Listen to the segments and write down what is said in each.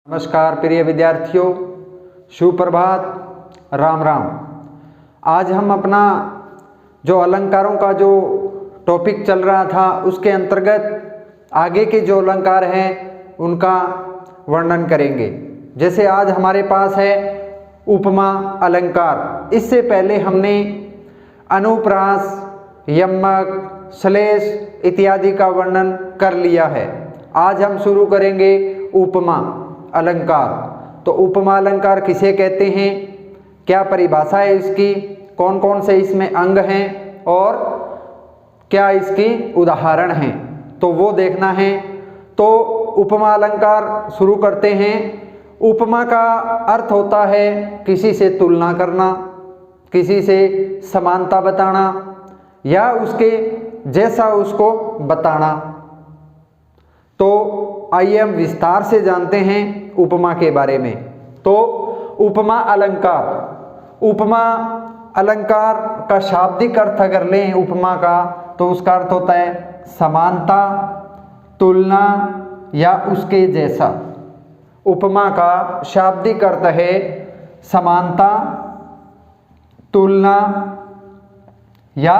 नमस्कार प्रिय विद्यार्थियों, सुप्रभात, राम राम। आज हम अपना जो अलंकारों का जो टॉपिक चल रहा था उसके अंतर्गत आगे के जो अलंकार हैं उनका वर्णन करेंगे। जैसे आज हमारे पास है उपमा अलंकार। इससे पहले हमने अनुप्रास, यमक, श्लेष इत्यादि का वर्णन कर लिया है। आज हम शुरू करेंगे उपमा अलंकार। तो उपमा अलंकार किसे कहते हैं, क्या परिभाषा है इसकी, कौन कौन से इसमें अंग हैं और क्या इसकी उदाहरण हैं, तो वो देखना है। तो उपमा अलंकार शुरू करते हैं। उपमा का अर्थ होता है किसी से तुलना करना, किसी से समानता बताना या उसके जैसा उसको बताना। तो आइए हम विस्तार से जानते हैं उपमा के बारे में। तो उपमा अलंकार, उपमा अलंकार का शाब्दिक अर्थ अगर लें उपमा का, तो उसका अर्थ होता है समानता, तुलना या उसके जैसा। उपमा का शाब्दिक अर्थ है समानता, तुलना या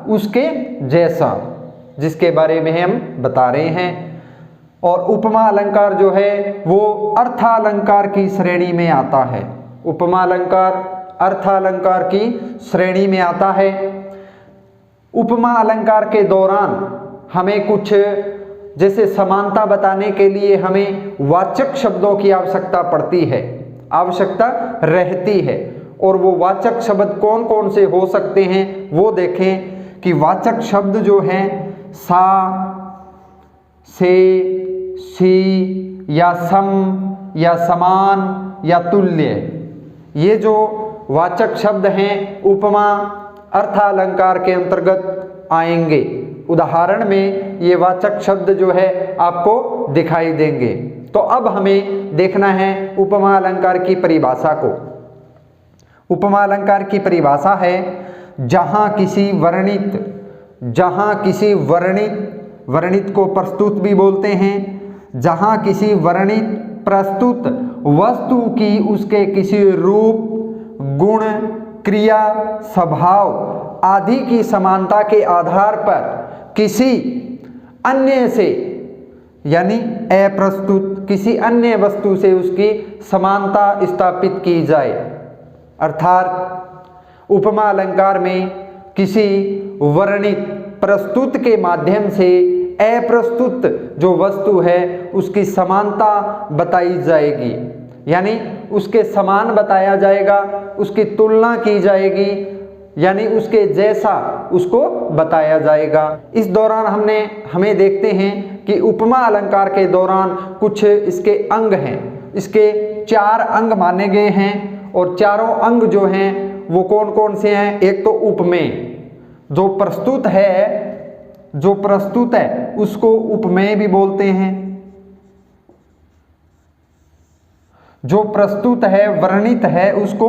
उसके जैसा, जिसके बारे में हम बता रहे हैं। और उपमा अलंकार जो है वो अर्थालंकार की श्रेणी में आता है। उपमा अलंकार अर्थालंकार की श्रेणी में आता है। उपमा अलंकार के दौरान हमें कुछ, जैसे समानता बताने के लिए हमें वाचक शब्दों की आवश्यकता पड़ती है, आवश्यकता रहती है। और वो वाचक शब्द कौन कौन से हो सकते हैं वो देखें कि वाचक शब्द जो हैं सा, से, सी या सम या समान या तुल्य, ये जो वाचक शब्द हैं उपमा अर्थालंकार के अंतर्गत आएंगे। उदाहरण में ये वाचक शब्द जो है आपको दिखाई देंगे। तो अब हमें देखना है उपमा अलंकार की परिभाषा को। उपमा अलंकार की परिभाषा है जहाँ किसी वर्णित को प्रस्तुत भी बोलते हैं, जहाँ किसी वर्णित प्रस्तुत वस्तु की उसके किसी रूप, गुण, क्रिया, स्वभाव आदि की समानता के आधार पर किसी अन्य से, यानी अप्रस्तुत किसी अन्य वस्तु से उसकी समानता स्थापित की जाए। अर्थात उपमा अलंकार में किसी वर्णित प्रस्तुत के माध्यम से अप्रस्तुत जो वस्तु है उसकी समानता बताई जाएगी, यानी उसके समान बताया जाएगा, उसकी तुलना की जाएगी, यानी उसके जैसा उसको बताया जाएगा। इस दौरान हमें देखते हैं कि उपमा अलंकार के दौरान कुछ इसके अंग हैं। इसके 4 अंग माने गए हैं और चारों अंग जो हैं वो कौन कौन से हैं। एक तो उपमेय, जो प्रस्तुत है उसको उपमेय भी बोलते हैं। जो प्रस्तुत है, वर्णित है, उसको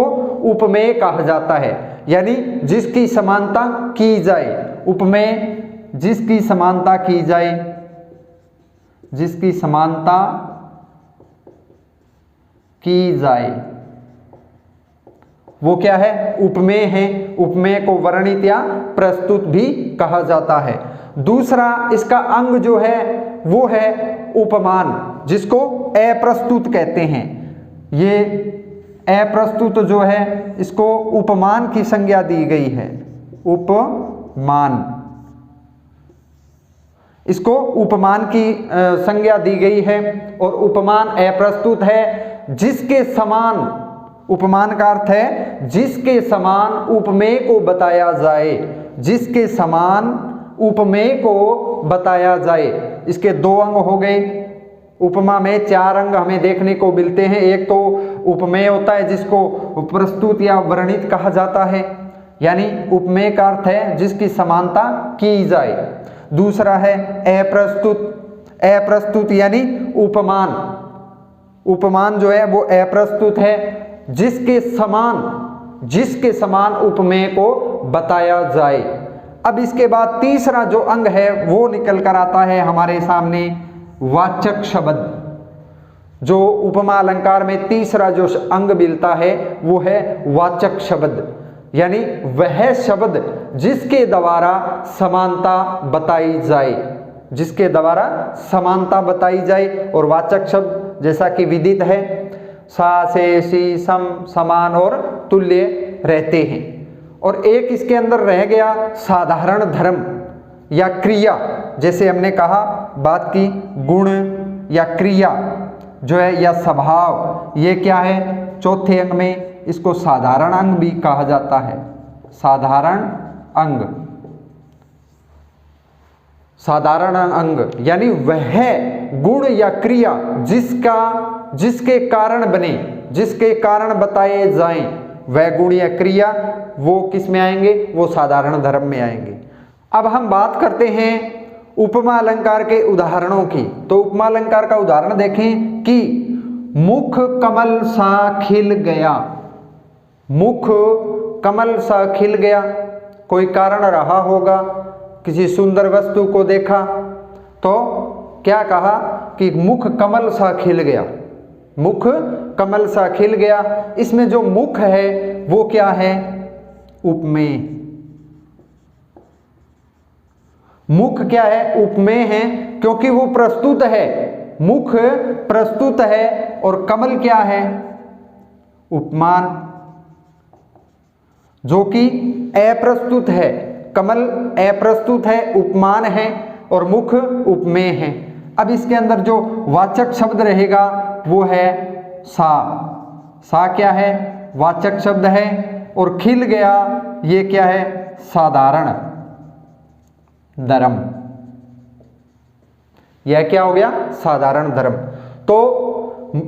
उपमेय कहा जाता है, यानी जिसकी समानता की जाए। उपमेय जिसकी समानता की जाए, जिसकी समानता की जाए वो क्या है, उपमेय है। उपमेय को वर्णित या प्रस्तुत भी कहा जाता है। दूसरा इसका अंग जो है वो है उपमान, जिसको अप्रस्तुत कहते हैं। ये अप्रस्तुत जो है इसको उपमान की संज्ञा दी गई है। उपमान, इसको उपमान की संज्ञा दी गई है। और उपमान अप्रस्तुत है जिसके समान, उपमान का अर्थ है जिसके समान उपमेय को बताया जाए, जिसके समान उपमेय को बताया जाए। इसके 2 अंग हो गए। उपमा में 4 अंग हमें देखने को मिलते हैं। एक तो उपमेय होता है जिसको प्रस्तुत या वर्णित कहा जाता है, यानी उपमेय का अर्थ है जिसकी समानता की जाए। दूसरा है अप्रस्तुत यानी उपमान। उपमान जो है वो अप्रस्तुत है जिसके समान उपमेय को बताया जाए। अब इसके बाद तीसरा जो अंग है वो निकल कर आता है हमारे सामने, वाचक शब्द। जो उपमा अलंकार में तीसरा जो अंग मिलता है वो है वाचक शब्द, यानी वह शब्द जिसके द्वारा समानता बताई जाए, जिसके द्वारा समानता बताई जाए। और वाचक शब्द जैसा कि विदित है सा से सी सम समान और तुल्य रहते हैं। और एक इसके अंदर रह गया साधारण धर्म या क्रिया, जैसे हमने कहा बात की गुण या क्रिया जो है या स्वभाव, ये क्या है चौथे अंग में, इसको साधारण अंग भी कहा जाता है। साधारण अंग, साधारण अंग यानी वह गुण या क्रिया जिसके कारण बने, जिसके कारण बताए जाएं, वह गुण या क्रिया वो किस में आएंगे, वो साधारण धर्म में आएंगे। अब हम बात करते हैं उपमा अलंकार के उदाहरणों की। तो उपमा अलंकार का उदाहरण देखें कि मुख कमल सा खिल गया। मुख कमल सा खिल गया, कोई कारण रहा होगा, किसी सुंदर वस्तु को देखा तो क्या कहा कि मुख कमल सा खिल गया, मुख कमल सा खिल गया। इसमें जो मुख है वो क्या है, उपमेय। मुख क्या है, उपमेय है, क्योंकि वो प्रस्तुत है, मुख प्रस्तुत है और कमल क्या है, उपमान, जो कि अप्रस्तुत है। कमल अप्रस्तुत है, उपमान है और मुख उपमेय है। अब इसके अंदर जो वाचक शब्द रहेगा वो है सा। सा क्या है, वाचक शब्द है। और खिल गया ये क्या है, साधारण धर्म। यह क्या हो गया, साधारण धर्म। तो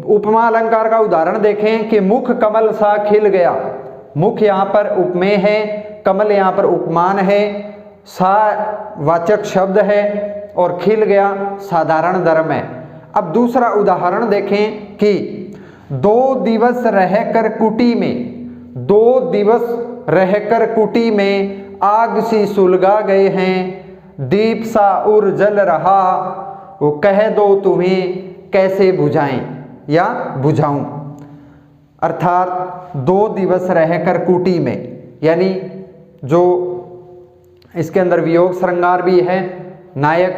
उपमा अलंकार का उदाहरण देखें कि मुख कमल सा खिल गया। मुख यहां पर उपमेय है, कमल यहां पर उपमान है, सा वाचक शब्द है और खिल गया साधारण धर्म है। अब दूसरा उदाहरण देखें कि 2 दिवस रहकर कुटी में, 2 दिवस रहकर कुटी में आग सी सुलगा गए हैं, दीप सा उर जल रहा, वो कह दो तुम्हें कैसे बुझाएं या बुझाऊं। अर्थात 2 दिवस रहकर कुटी में, यानी जो इसके अंदर वियोग श्रृंगार भी है। नायक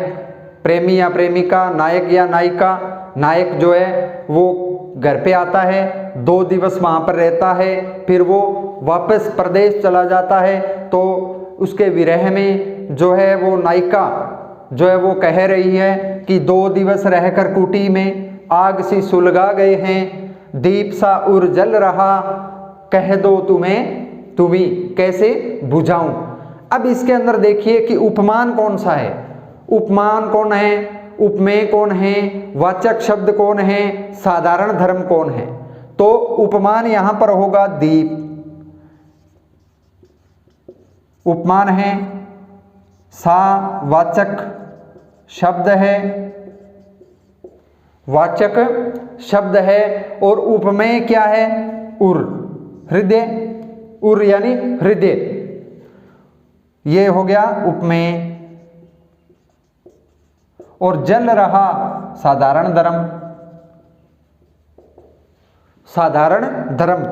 प्रेमी या प्रेमिका, नायक या नायिका, नायक जो है वो घर पे आता है, 2 दिवस वहाँ पर रहता है, फिर वो वापस प्रदेश चला जाता है। तो उसके विरह में जो है वो नायिका जो है वो कह रही है कि 2 दिवस रहकर कुटी में आग सी सुलगा गए हैं, दीप सा उर जल रहा, कह दो तुम्ही कैसे बुझाऊं। अब इसके अंदर देखिए कि उपमान कौन सा है, उपमान कौन है, उपमेय कौन है, वाचक शब्द कौन है, साधारण धर्म कौन है। तो उपमान यहां पर होगा दीप, उपमान है, सा वाचक शब्द है, वाचक शब्द है। और उपमेय क्या है, उर, हृदय, उर यानी हृदय, ये हो गया उपमेय। और जल रहा साधारण धर्म, साधारण धर्म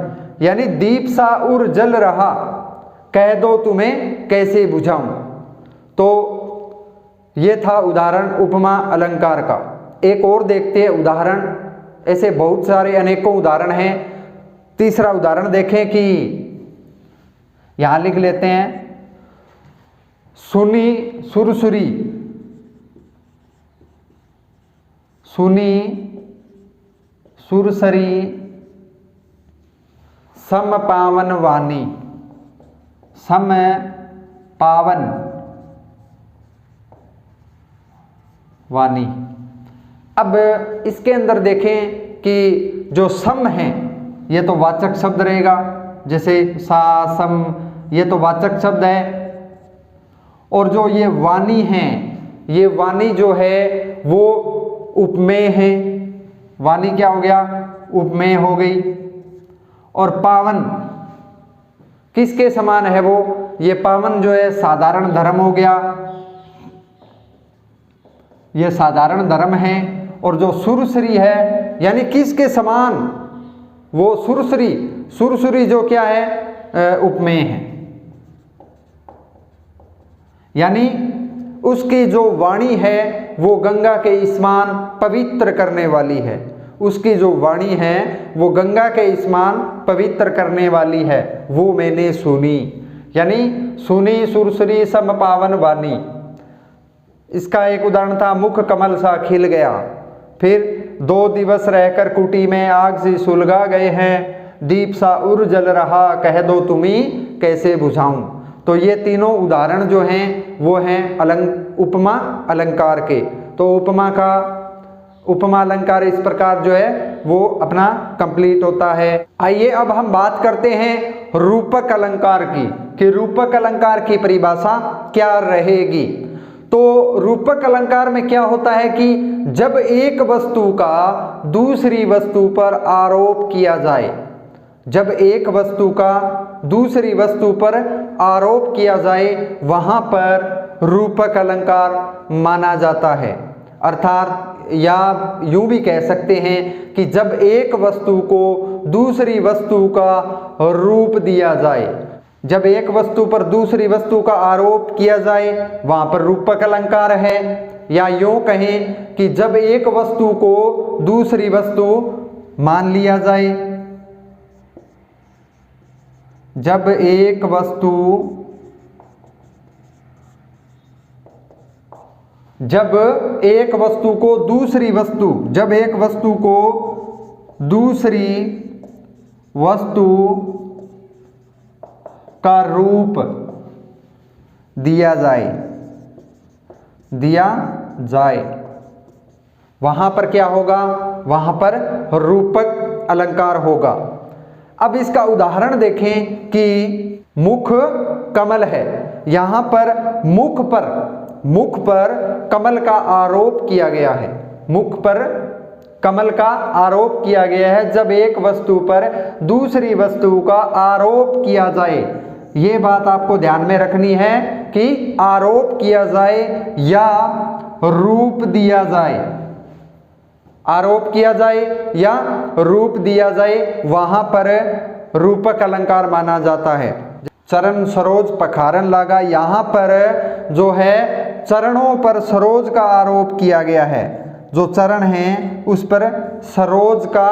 यानी दीप सा उर जल रहा, कह दो तुम्हें कैसे बुझाऊं। तो ये था उदाहरण उपमा अलंकार का। एक और देखते हैं उदाहरण, ऐसे बहुत सारे अनेकों उदाहरण हैं। तीसरा उदाहरण देखें कि यहां लिख लेते हैं, सुनी सुरसुरी, सुनी सुरसरी, सम पावन वाणी, सम पावन वाणी। अब इसके अंदर देखें कि जो सम है ये तो वाचक शब्द रहेगा, जैसे सा सम ये तो वाचक शब्द है। और जो ये वाणी है, ये वाणी जो है वो उपमेय है, वाणी क्या हो गया, उपमेय हो गई। और पावन किसके समान है वो, ये पावन जो है साधारण धर्म हो गया, ये साधारण धर्म है। और जो सुरसरी है यानी किसके समान, वो सुरसुरी, सुरसुरी जो क्या है उपमेय है, यानी उसकी जो वाणी है वो गंगा के समान पवित्र करने वाली है, उसकी जो वाणी है वो गंगा के समान पवित्र करने वाली है, वो मैंने सुनी, यानी सुनी सुरसुरी सम पावन वाणी। इसका एक उदाहरण था मुख कमल सा खिल गया, फिर 2 दिवस रहकर कुटी में आग से सुलगा गए हैं, दीप सा उर जल रहा कह दो तुम्ही कैसे बुझाऊं। तो ये तीनों उदाहरण जो हैं वो हैं उपमा अलंकार के। तो उपमा अलंकार इस प्रकार जो है वो अपना कंप्लीट होता है। आइए अब हम बात करते हैं रूपक अलंकार की, कि रूपक अलंकार की परिभाषा क्या रहेगी। तो रूपक अलंकार में क्या होता है कि जब एक वस्तु का दूसरी वस्तु पर आरोप किया जाए, जब एक वस्तु का दूसरी वस्तु पर आरोप किया जाए वहां पर रूपक अलंकार माना जाता है। अर्थात या यूं भी कह सकते हैं कि जब एक वस्तु को दूसरी वस्तु का रूप दिया जाए, जब एक वस्तु पर दूसरी वस्तु का आरोप किया जाए वहां पर रूपक अलंकार है। या यूं कहें कि जब एक वस्तु को दूसरी वस्तु मान लिया जाए, जब एक वस्तु को दूसरी वस्तु, जब एक वस्तु को दूसरी वस्तु का रूप दिया जाए वहां पर क्या होगा, वहां पर रूपक अलंकार होगा। अब इसका उदाहरण देखें कि मुख कमल है, यहां पर मुख पर कमल का आरोप किया गया है, मुख पर कमल का आरोप किया गया है। जब एक वस्तु पर दूसरी वस्तु का आरोप किया जाए, ये बात आपको ध्यान में रखनी है कि आरोप किया जाए या रूप दिया जाए, आरोप किया जाए या रूप दिया जाए वहां पर रूपक अलंकार माना जाता है। चरण सरोज पखारन लागा, यहां पर जो है चरणों पर सरोज का आरोप किया गया है, जो चरण हैं उस पर सरोज का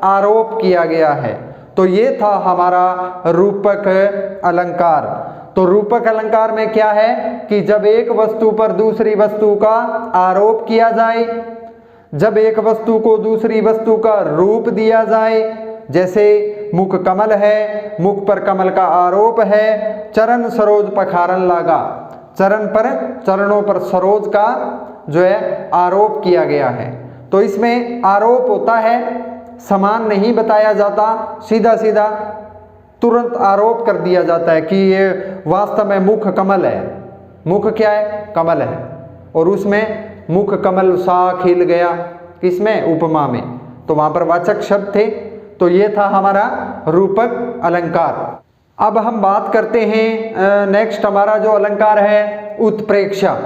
आरोप किया गया है। तो ये था हमारा रूपक अलंकार। तो रूपक अलंकार में क्या है कि जब एक वस्तु पर दूसरी वस्तु का आरोप किया जाए, जब एक वस्तु को दूसरी वस्तु का रूप दिया जाए, जैसे मुख कमल है, मुख पर कमल का आरोप है, चरण सरोज पखारन लागा, चरणों पर सरोज का जो है आरोप किया गया है। तो इसमें आरोप होता है, समान नहीं बताया जाता, सीधा सीधा तुरंत आरोप कर दिया जाता है कि ये वास्तव में मुख कमल है, मुख क्या है, कमल है, और उसमें मुख कमल सा खिल गया, किसमें, उपमा में, तो वहां पर वाचक शब्द थे। तो ये था हमारा रूपक अलंकार। अब हम बात करते हैं नेक्स्ट हमारा जो अलंकार है उत्प्रेक्षा।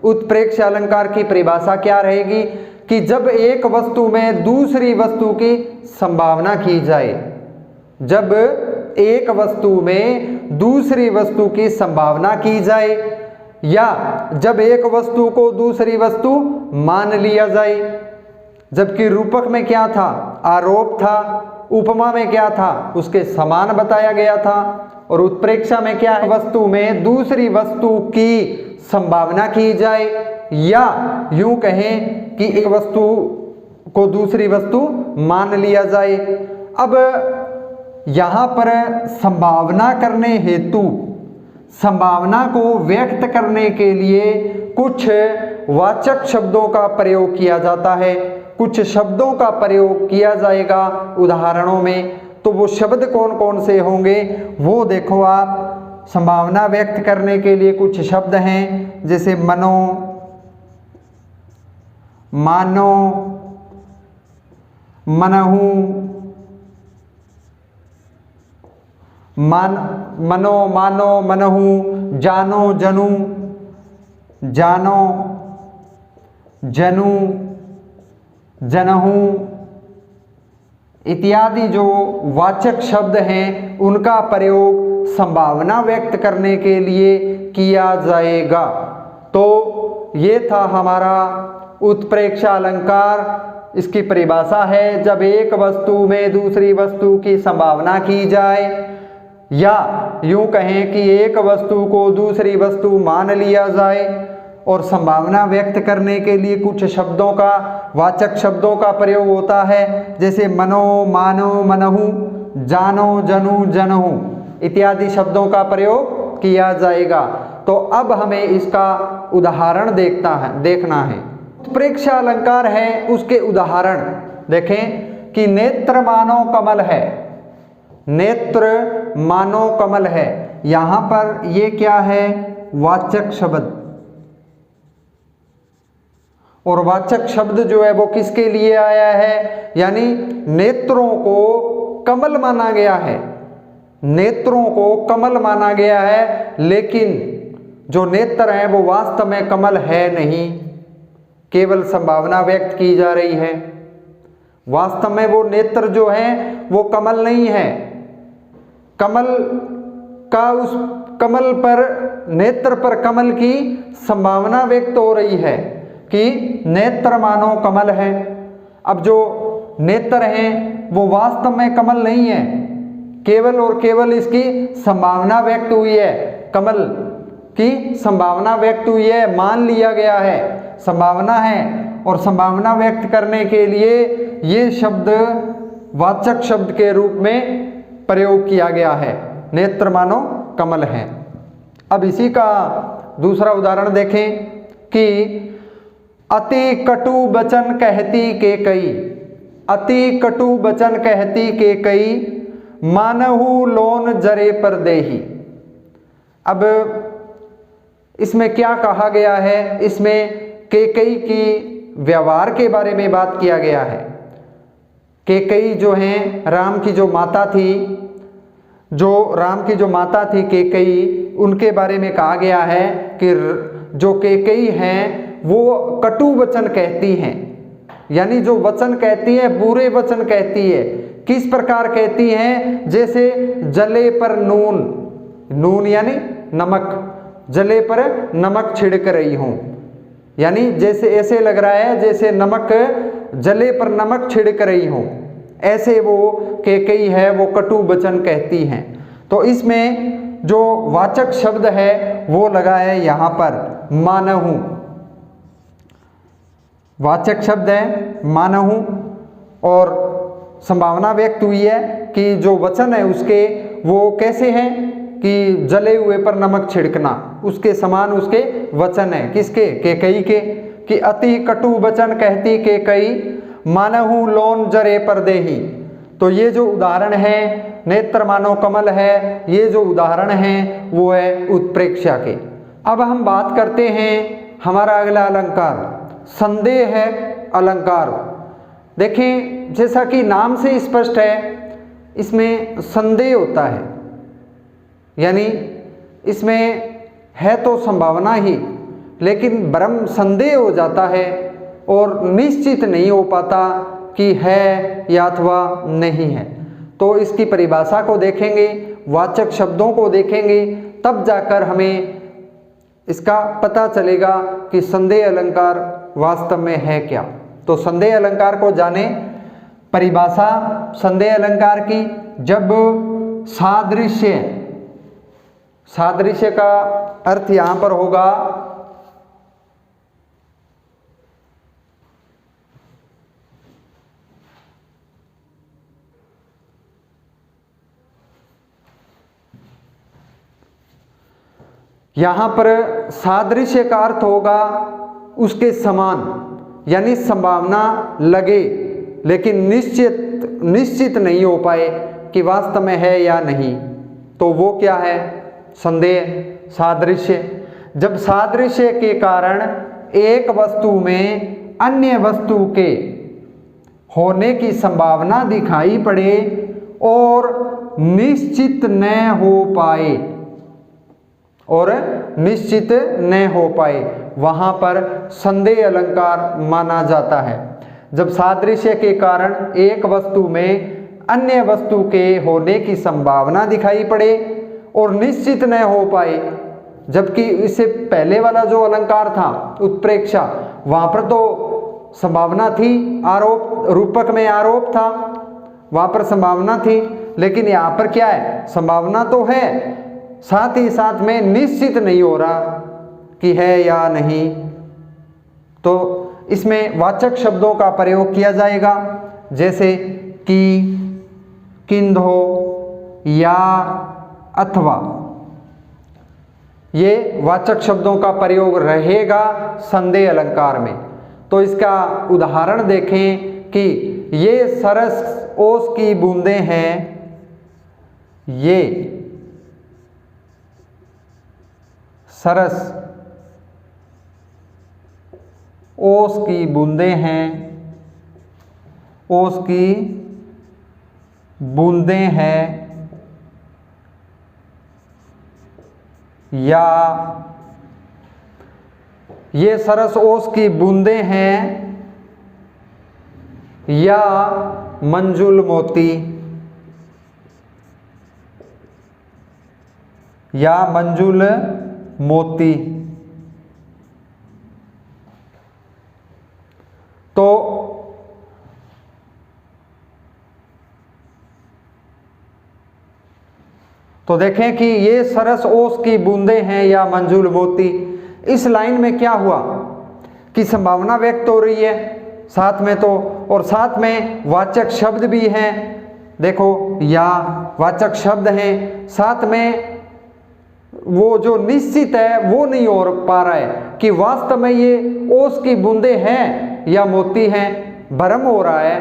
उत्प्रेक्षा अलंकार की परिभाषा क्या रहेगी कि जब एक वस्तु में दूसरी वस्तु की संभावना की जाए, जब एक वस्तु में दूसरी वस्तु की संभावना की जाए, या जब एक वस्तु को दूसरी वस्तु मान लिया जाए। जबकि रूपक में क्या था, आरोप था, उपमा में क्या था, उसके समान बताया गया था, और उत्प्रेक्षा में क्या है, वस्तु में दूसरी वस्तु की संभावना की जाए, या यूं कहें कि एक वस्तु को दूसरी वस्तु मान लिया जाए। अब यहां पर संभावना करने हेतु, संभावना को व्यक्त करने के लिए कुछ वाचक शब्दों का प्रयोग किया जाता है, कुछ शब्दों का प्रयोग किया जाएगा उदाहरणों में। तो वो शब्द कौन कौन से होंगे वो देखो आप। संभावना व्यक्त करने के लिए कुछ शब्द हैं, जैसे मनो, मानो, मनहु, मनो, मानो, मनहु, जानो, जनु, जानो, जनु, जनहु, इत्यादि जो वाचक शब्द हैं उनका प्रयोग संभावना व्यक्त करने के लिए किया जाएगा। तो ये था हमारा उत्प्रेक्षा अलंकार। इसकी परिभाषा है, जब एक वस्तु में दूसरी वस्तु की संभावना की जाए, या यूं कहें कि एक वस्तु को दूसरी वस्तु मान लिया जाए और संभावना व्यक्त करने के लिए कुछ शब्दों का, वाचक शब्दों का प्रयोग होता है, जैसे मनो, मानो, मनहु, जानो, जनु, जनहु इत्यादि शब्दों का प्रयोग किया जाएगा। तो अब हमें इसका उदाहरण देखना है। उत्प्रेक्षा अलंकार है, उसके उदाहरण देखें कि नेत्र मानो कमल है, नेत्र मानो कमल है। यहां पर ये क्या है? वाचक शब्द। और वाचक शब्द जो है वो किसके लिए आया है? यानी नेत्रों को कमल माना गया है, नेत्रों को कमल माना गया है, लेकिन जो नेत्र हैं वो वास्तव में कमल है नहीं, केवल संभावना व्यक्त की जा रही है। वास्तव में वो नेत्र जो हैं वो कमल नहीं है। कमल का उस कमल पर, नेत्र पर कमल की संभावना व्यक्त हो रही है कि नेत्र मानो कमल है। अब जो नेत्र हैं वो वास्तव में कमल नहीं है, केवल और केवल इसकी संभावना व्यक्त हुई है, कमल की संभावना व्यक्त हुई है, मान लिया गया है, संभावना है। और संभावना व्यक्त करने के लिए ये शब्द वाचक शब्द के रूप में प्रयोग किया गया है, नेत्र मानो कमल है। अब इसी का दूसरा उदाहरण देखें कि अति कटु वचन कहती के कई, अति कटु वचन कहती के कई, मानहु लोन जरे पर देही। अब इसमें क्या कहा गया है? इसमें केकई की व्यवहार के बारे में बात किया गया है। केकई जो हैं, राम की जो माता थी, जो राम की जो माता थी केकई, उनके बारे में कहा गया है कि जो केकई हैं वो कटु वचन कहती हैं, यानी जो वचन कहती है बुरे वचन कहती है। किस प्रकार कहती हैं? जैसे जले पर नून, नून यानी नमक, जले पर नमक छिड़क रही हूं, यानी जैसे ऐसे लग रहा है जैसे नमक, जले पर नमक छिड़क रही हूं, ऐसे वो केकई है वो कटु वचन कहती हैं। तो इसमें जो वाचक शब्द है वो लगा है यहां पर मानहु, वाचक शब्द है मानहु, और संभावना व्यक्त हुई है कि जो वचन है उसके वो कैसे हैं कि जले हुए पर नमक छिड़कना, उसके समान उसके वचन है। किसके? केकई के। कि अति कटु वचन कहती केकई, मानहु लोन जरे पर देही। तो ये जो उदाहरण है, नेत्र मानो कमल है, ये जो उदाहरण है वो है उत्प्रेक्षा के। अब हम बात करते हैं हमारा अगला अलंकार, संदेह है अलंकार। देखें, जैसा कि नाम से स्पष्ट है, इसमें संदेह होता है, यानी इसमें है तो संभावना ही, लेकिन भ्रम संदेह हो जाता है और निश्चित नहीं हो पाता कि है या अथवा नहीं है। तो इसकी परिभाषा को देखेंगे, वाचक शब्दों को देखेंगे, तब जाकर हमें इसका पता चलेगा कि संदेह अलंकार वास्तव में है क्या। तो संदेह अलंकार को जाने। परिभाषा संदेह अलंकार की, जब सादृश्य, सादृश्य का अर्थ यहां पर होगा यहां पर सादृश्य का अर्थ होगा उसके समान, यानी संभावना लगे लेकिन निश्चित नहीं हो पाए कि वास्तव में है या नहीं, तो वो क्या है? संदेह, सादृश्य। जब सादृश्य के कारण एक वस्तु में अन्य वस्तु के होने की संभावना दिखाई पड़े और निश्चित न हो पाए, और निश्चित न हो पाए, वहां पर संदेह अलंकार माना जाता है। जब सादृश्य के कारण एक वस्तु में अन्य वस्तु के होने की संभावना दिखाई पड़े और निश्चित न हो पाए, जबकि इससे पहले वाला जो अलंकार था उत्प्रेक्षा, वहां पर तो संभावना थी, आरोप रूपक में आरोप था, वहां पर संभावना थी, लेकिन यहां पर क्या है, संभावना तो है, साथ ही साथ में निश्चित नहीं हो रहा कि है या नहीं। तो इसमें वाचक शब्दों का प्रयोग किया जाएगा, जैसे कि, किंधो, या, अथवा। ये वाचक शब्दों का प्रयोग रहेगा संदेह अलंकार में। तो इसका उदाहरण देखें कि ये सरस ओस की बूंदें हैं, ये सरस ओस की बूंदें हैं, ओस की बूंदें हैं, या ये सरस ओस की बूंदें हैं, या मंजुल मोती, या मंजुल मोती। तो देखें कि ये सरस ओस की बूंदें हैं या मंजुल मोती। इस लाइन में क्या हुआ कि संभावना व्यक्त हो रही है साथ में, तो और साथ में वाचक शब्द भी हैं, देखो या वाचक शब्द हैं, साथ में वो जो निश्चित है वो नहीं हो पा रहा है कि वास्तव में ये ओस की बूंदें हैं या मोती हैं, भ्रम हो रहा है,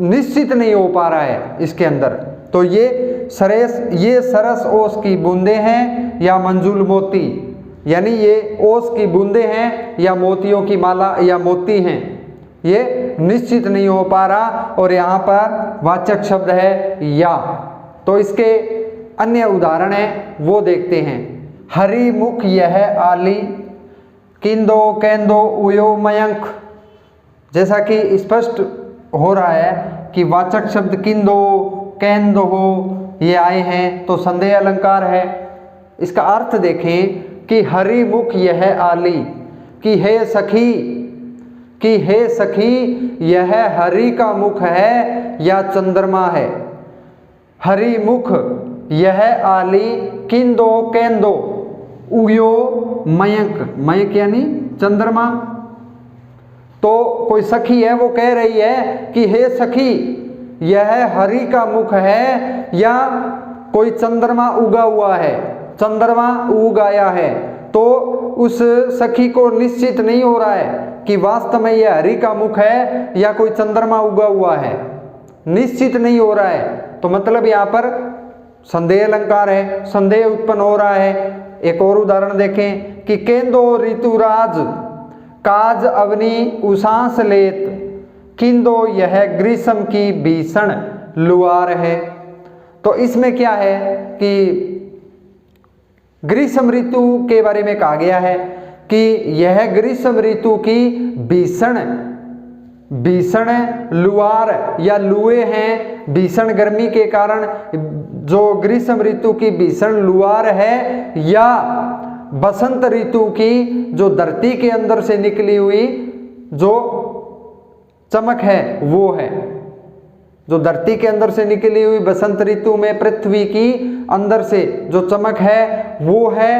निश्चित नहीं हो पा रहा है इसके अंदर। तो ये सरस ओस की बूंदें हैं या मंजुल मोती, यानी ये ओस की बूंदें हैं या मोतियों की माला या मोती हैं, ये निश्चित नहीं हो पा रहा। और यहाँ पर वाचक शब्द है या। तो इसके अन्य उदाहरण है वो देखते हैं। हरि मुख यह आली, किंदो केंदो उयो मयंक। जैसा कि स्पष्ट हो रहा है कि वाचक शब्द किंदो केंदो ये आए हैं, तो संदेह अलंकार है। इसका अर्थ देखें कि हरि मुख यह आली, कि हे सखी, कि हे सखी यह हरि का मुख है या चंद्रमा है। हरि मुख यह आली, किंदो केंदो उयो मयंक, मयंक यानी चंद्रमा। तो कोई सखी है वो कह रही है कि हे सखी यह हरि का मुख है या कोई चंद्रमा उगा हुआ है, चंद्रमा उग आया है। तो उस सखी को निश्चित नहीं हो रहा है कि वास्तव में यह हरि का मुख है या कोई चंद्रमा उगा हुआ है, निश्चित नहीं हो रहा है। तो मतलब यहाँ पर संदेह अलंकार है, संदेह उत्पन्न हो रहा है। एक और उदाहरण देखें कि केंदो ऋतुराज काज अवनी उसास लेत, किंदो यह ग्रीष्म की भीषण लुआर है। तो इसमें क्या है कि ग्रीष्म ऋतु के बारे में कहा गया है कि यह ग्रीष्म ऋतु की भीषण लुआर या लुए हैं, भीषण गर्मी के कारण जो ग्रीष्म ऋतु की भीषण लुआर है, या बसंत ऋतु की जो धरती के अंदर से निकली हुई जो चमक है वो है, जो धरती के अंदर से निकली हुई बसंत ऋतु में पृथ्वी की अंदर से जो चमक है वो है,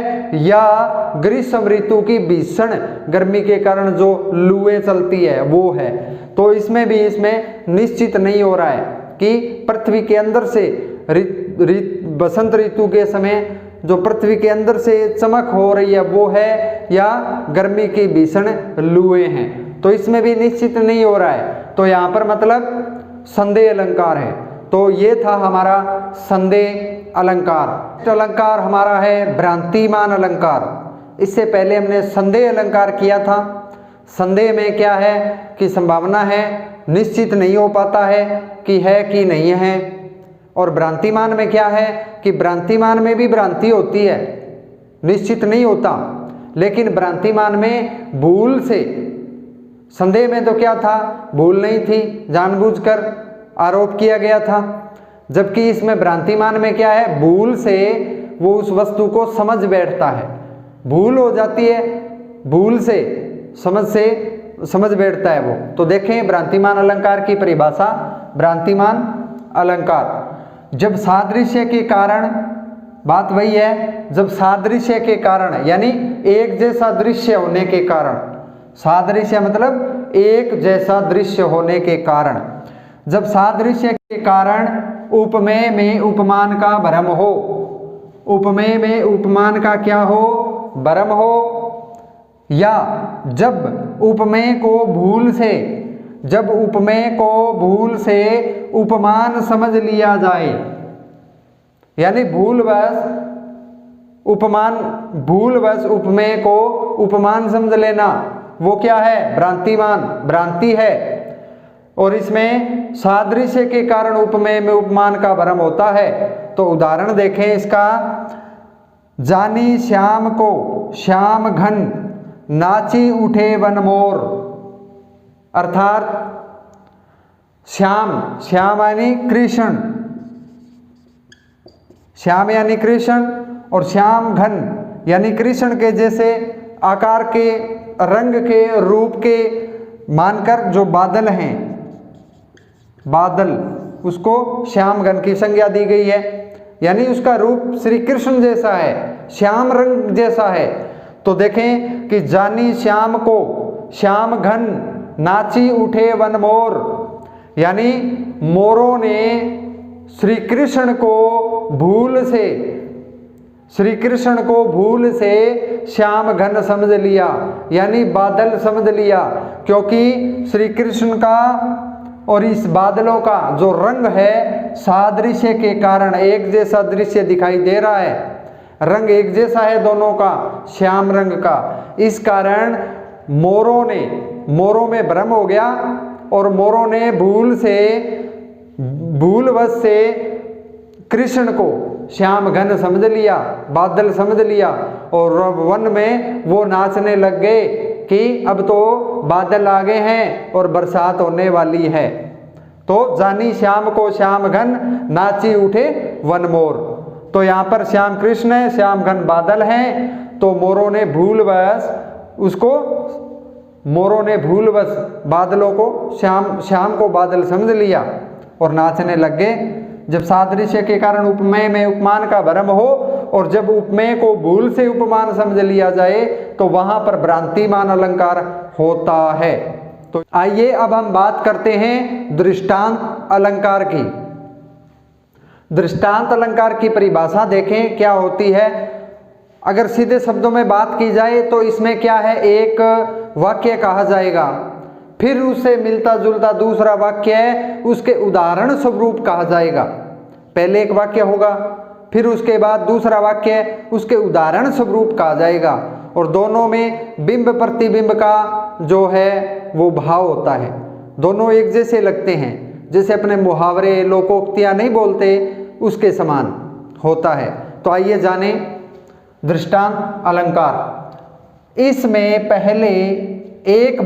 या ग्रीष्म ऋतु की भीषण गर्मी के कारण जो लुएं चलती है वो है। तो इसमें भी इसमें निश्चित नहीं हो रहा है कि पृथ्वी के अंदर से बसंत ऋतु के समय जो पृथ्वी के अंदर से चमक हो रही है वो है या गर्मी की भीषण लुएं हैं। तो इसमें भी निश्चित नहीं हो रहा है। तो यहाँ पर मतलब संदेह अलंकार है। तो ये था हमारा संदेह अलंकार। अलंकार हमारा है भ्रांतिमान अलंकार। इससे पहले हमने संदेह अलंकार किया था। संदेह में क्या है कि संभावना है, निश्चित नहीं हो पाता है कि है कि नहीं है। और भ्रांतिमान में क्या है कि भ्रांतिमान में भी भ्रांति होती है, निश्चित नहीं होता। लेकिन भ्रांतिमान में भूल से संदेह में तो क्या था, भूल नहीं थी, जानबूझकर आरोप किया गया था। जबकि इसमें भ्रांतिमान में क्या है, भूल से वो उस वस्तु को समझ बैठता है, भूल हो जाती है, भूल से समझ बैठता है वो। तो देखें भ्रांतिमान अलंकार की परिभाषा। भ्रांतिमान अलंकार, जब सादृश्य के कारण, बात वही है, जब सादृश्य के कारण यानी एक जैसा दृश्य होने के कारण, सादृश्य मतलब एक जैसा दृश्य होने के कारण, जब सादृश्य के कारण उपमेय में उपमान का भ्रम हो, उपमेय में उपमान का क्या हो, भ्रम हो, या जब उपमेय को भूल से, जब उपमेय को भूल से उपमान समझ लिया जाए, यानी भूलवश उपमेय को उपमान समझ लेना, वो क्या है, भ्रांतिमान, भ्रांति है। और इसमें सादृश्य के कारण उपमेय में उपमान का भ्रम होता है। तो उदाहरण देखें इसका, जानी श्याम को श्याम घन नाची उठे वन मोर, अर्थात श्याम, श्याम यानी कृष्ण, श्याम यानी कृष्ण, और श्याम घन यानी कृष्ण के जैसे आकार के, रंग के, रूप के मानकर जो बादल हैं, बादल, उसको श्याम घन की संज्ञा दी गई है, यानी उसका रूप श्री कृष्ण जैसा है, श्याम रंग जैसा है। तो देखें कि जानी श्याम को श्याम घन नाची उठे वन मोर, यानी मोरों ने श्री कृष्ण को भूल से, श्री कृष्ण को भूल से श्याम घन समझ लिया, यानी बादल समझ लिया, क्योंकि श्री कृष्ण का और इस बादलों का जो रंग है सादृश्य के कारण एक जैसा दृश्य दिखाई दे रहा है, रंग एक जैसा है दोनों का, श्याम रंग का। इस कारण मोरों में भ्रम हो गया और मोरों ने भूलवश से कृष्ण को श्याम घन समझ लिया, बादल समझ लिया, और वन में वो नाचने लग गए कि अब तो बादल आ गए हैं और बरसात होने वाली है। तो जानी श्याम को श्याम घन नाची उठे वन मोर, तो यहाँ पर श्याम कृष्ण है, श्याम घन बादल हैं। तो मोरों ने भूलवश बादलों को श्याम को बादल समझ लिया और नाचने लग गए। जब सादृश्य के कारण उपमेय में उपमान का भ्रम हो और जब उपमेय को भूल से उपमान समझ लिया जाए तो वहां पर भ्रांतिमान अलंकार होता है। तो आइए अब हम बात करते हैं दृष्टांत अलंकार की। दृष्टांत अलंकार की परिभाषा देखें क्या होती है। अगर सीधे शब्दों में बात की जाए तो इसमें क्या है, एक वाक्य कहा जाएगा, फिर उससे मिलता जुलता दूसरा वाक्य है, उसके उदाहरण स्वरूप कहा जाएगा। पहले एक वाक्य होगा, फिर उसके बाद दूसरा वाक्य है, उसके उदाहरण स्वरूप कहा जाएगा, और दोनों में बिंब प्रतिबिंब का जो है वो भाव होता है। दोनों एक जैसे लगते हैं, जैसे अपने मुहावरे लोकोक्तियां नहीं बोलते उसके समान होता है। तो आइए जाने दृष्टांत अलंकार। इसमें पहले एक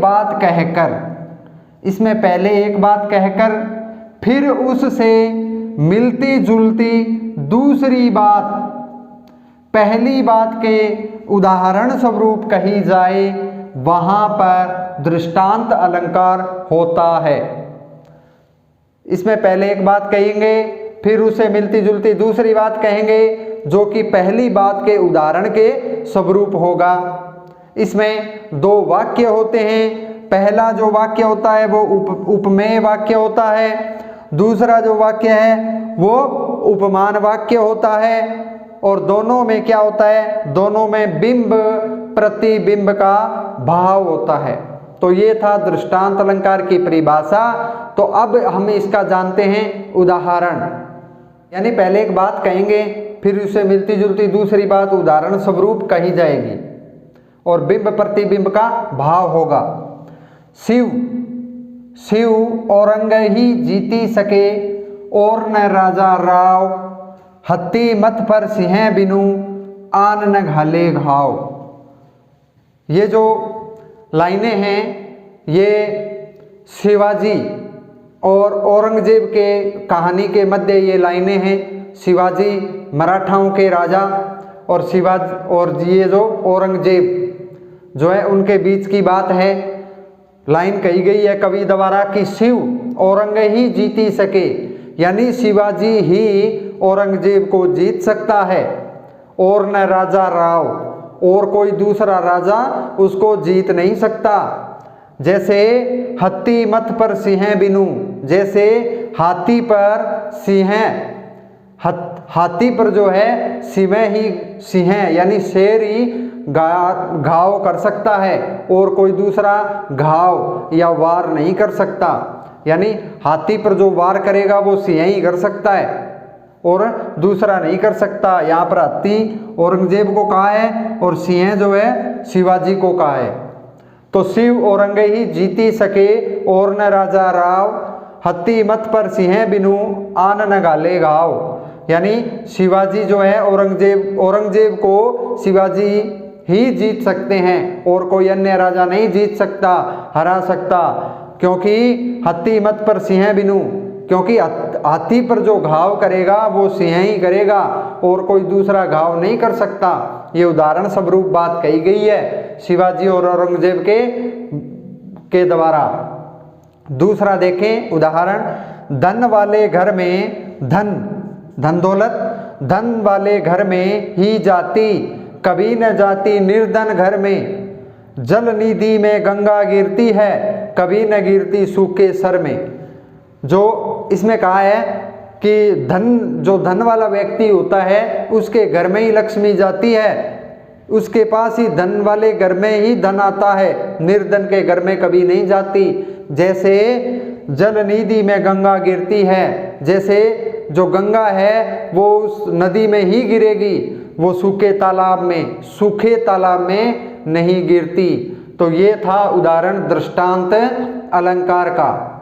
बात कहकर फिर उससे मिलती जुलती दूसरी बात पहली बात के उदाहरण स्वरूप कही जाए, वहां पर दृष्टांत अलंकार होता है। इसमें पहले एक बात कहेंगे, फिर उसे मिलती जुलती दूसरी बात कहेंगे जो कि पहली बात के उदाहरण के स्वरूप होगा। इसमें दो वाक्य होते हैं। पहला जो वाक्य होता है वो उपमेय वाक्य होता है, दूसरा जो वाक्य है वो उपमान वाक्य होता है, और दोनों में क्या होता है, दोनों में बिंब प्रतिबिंब का भाव होता है। तो ये था दृष्टांत अलंकार की परिभाषा। तो अब हम इसका जानते हैं उदाहरण, यानी पहले एक बात कहेंगे फिर उसे मिलती जुलती दूसरी बात उदाहरण स्वरूप कही जाएगी और बिंब प्रतिबिंब का भाव होगा। शिव औरंग ही जीती सके और न राजा राव, हत्ती मत पर सिंह बिनु आन न घाले घाव। ये जो लाइनें हैं ये शिवाजी और औरंगजेब के कहानी के मध्य ये लाइनें हैं। शिवाजी मराठाओं के राजा और शिवाजी और ये जो औरंगजेब जो है उनके बीच की बात है। लाइन कही गई है कवि द्वारा कि शिव औरंग ही जीती सके, यानी शिवाजी ही औरंगजेब को जीत सकता है और न राजा राव, और कोई दूसरा राजा उसको जीत नहीं सकता। जैसे हत्ती मथ पर सिंह बिनु, जैसे हाथी पर सिंह, हाथी पर जो है सिंह यानी शेर ही घाव कर सकता है और कोई दूसरा घाव या वार नहीं कर सकता। यानी हाथी पर जो वार करेगा वो सिंह ही कर सकता है और दूसरा नहीं कर सकता। यहाँ पर हाथी औरंगजेब को कहा है और सिंह जो है शिवाजी को कहा है। तो शिव औरंग ही जीती सके और न राजा राव, हत्ती मत पर सिंह बिनु आन न गाले गाव। यानी शिवाजी जो है औरंगजेब को शिवाजी ही जीत सकते हैं और कोई अन्य राजा नहीं जीत सकता, हरा सकता। क्योंकि हत्ती मत पर सिंह बिनु, क्योंकि हाथी पर जो घाव करेगा वो सिंह ही करेगा और कोई दूसरा घाव नहीं कर सकता। ये उदाहरण स्वरूप बात कही गई है शिवाजी और औरंगजेब के द्वारा। दूसरा देखें उदाहरण, धन वाले घर में धन दौलत, धन वाले घर में ही जाती, कभी न जाती निर्धन घर में। जल निधि में गंगा गिरती है, कभी न गिरती सूखे सर में। जो इसमें कहा है कि जो धन वाला व्यक्ति होता है उसके घर में ही लक्ष्मी जाती है, उसके पास ही धन वाले घर में ही धन आता है, निर्धन के घर में कभी नहीं जाती। जैसे जल निधि में गंगा गिरती है, जैसे जो गंगा है वो उस नदी में ही गिरेगी, वो सूखे तालाब में नहीं गिरती। तो ये था उदाहरण दृष्टांत अलंकार का।